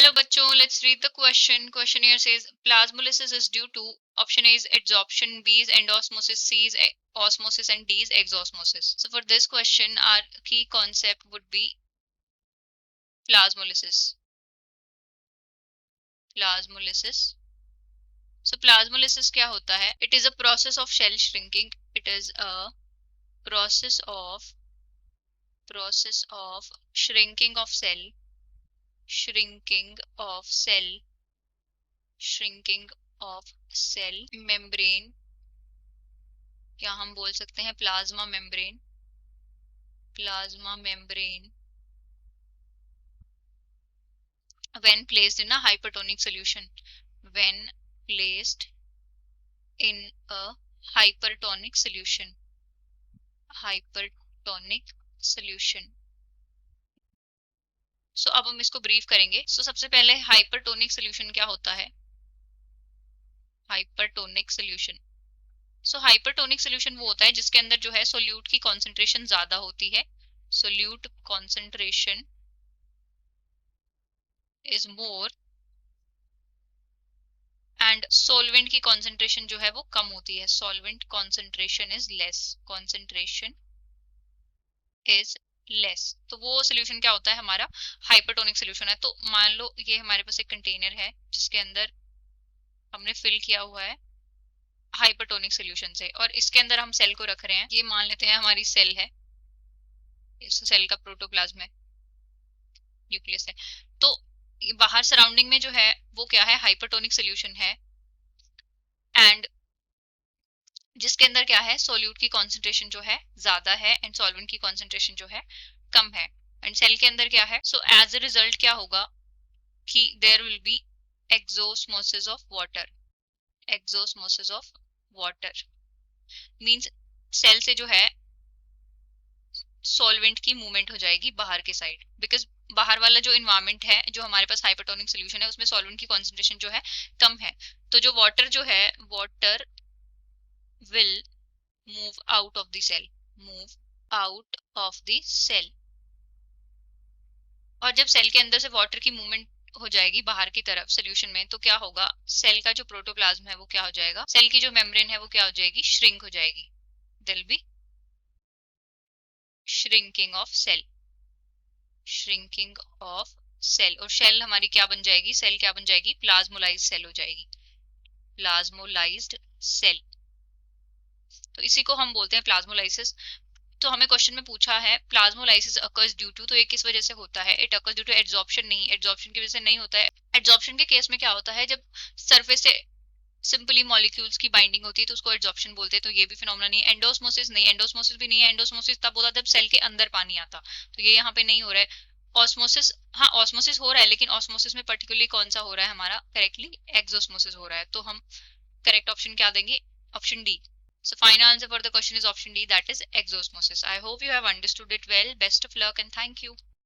Hello bachcho, let's read the question. Question here says plasmolysis is due to option A is adsorption, B is endosmosis, C is osmosis and D is exosmosis. So for this question our key concept would be plasmolysis. Plasmolysis. So plasmolysis क्या होता है? It is a process of shell shrinking. It is a process of shrinking of cell, shrinking of cell, shrinking of cell membrane, या हम बोल सकते हैं plasma membrane, plasma membrane when placed in a hypertonic solution, when placed in a hypertonic solution, hypertonic solution. सो अब हम इसको brief करेंगे. सो सबसे पहले हाइपरटोनिक सोल्यूशन क्या होता है? हाइपरटोनिक सोल्यूशन, सो हाइपरटोनिक सोल्यूशन वो होता है जिसके अंदर जो है सोल्यूट की कॉन्सेंट्रेशन ज्यादा होती है. Solute concentration is more and solvent की कॉन्सेंट्रेशन जो है वो कम होती है. Solvent concentration is less, concentration is less. तो वो सोल्यूशन क्या होता है? हमारा हाइपरटोनिक सोल्यूशन है. तो मान लो ये हमारे पास एक कंटेनर है जिसके अंदर हमने फिल किया हुआ है हाइपरटोनिक सोल्यूशन से, और इसके अंदर हम सेल को रख रहे हैं. ये मान लेते हैं हमारी सेल है, इस सेल का प्रोटोप्लाज्म है, न्यूक्लियस है. तो बाहर सराउंडिंग में जो है वो क्या है? हाइपरटोनिक सोल्यूशन है, एंड जिसके अंदर क्या है? सोल्यूट की कॉन्सेंट्रेशन जो है ज्यादा है एंड सॉल्वेंट की कॉन्सेंट्रेशन जो है कम है. एंड सेल के अंदर क्या है? सो एज अ रिजल्ट क्या होगा कि there will be exosmosis of water. Exosmosis of water means cell से जो है सॉल्वेंट की मूवमेंट हो जाएगी बाहर के साइड, बिकॉज बाहर वाला जो इन्वायरमेंट है जो हमारे पास हाइपरटोनिक सोल्यूशन है उसमें सॉल्वेंट की कॉन्सेंट्रेशन जो है कम है. तो जो वाटर जो है, water will move out of the cell, move out of the cell. और जब सेल के अंदर से वाटर की मूवमेंट हो जाएगी बाहर की तरफ सोल्यूशन में, तो क्या होगा? सेल का जो प्रोटोप्लाज्म है वो क्या हो जाएगा? सेल की जो मेम्ब्रेन है वो क्या हो जाएगी? श्रिंक हो जाएगी. There will be shrinking of cell, shrinking of cell. और सेल हमारी क्या बन जाएगी? सेल क्या बन जाएगी? प्लाज्मोलाइज्ड सेल हो जाएगी, प्लाज्मोलाइज्ड सेल. तो इसी को हम बोलते हैं प्लाज्मोलाइसिस. तो हमें क्वेश्चन में पूछा है प्लाज्मोलाइसिस अकर्स ड्यू टू, तो ये किस वजह से होता है? It occurs due to adsorption. नहीं, एड्सॉर्प्शन की वजह से नहीं होता है. एड्सॉर्प्शन के केस में क्या होता है? जब सरफेस से सिंपली मॉलिक्यूल्स की बाइंडिंग होती है तो उसको एड्सॉर्प्शन बोलते हैं. तो ये भी फिनोमेना नहीं है. एंडोस्मोसिस नहीं, एंडोस्मोसिस भी नहीं है. एंडोस्मोसिस तब होता है जब सेल के अंदर पानी आता, तो ये यहाँ पे नहीं हो रहा है. ऑस्मोसिस, हाँ ऑस्मोसिस हो रहा है, लेकिन ऑस्मोसिस में पर्टिकुलरली कौन सा हो रहा है हमारा? करेक्टली एक्सोस्मोसिस हो रहा है. तो हम करेक्ट ऑप्शन क्या देंगे? Option D. So final answer for the question is option D, that is exosmosis. I hope you have understood it well. Best of luck and thank you.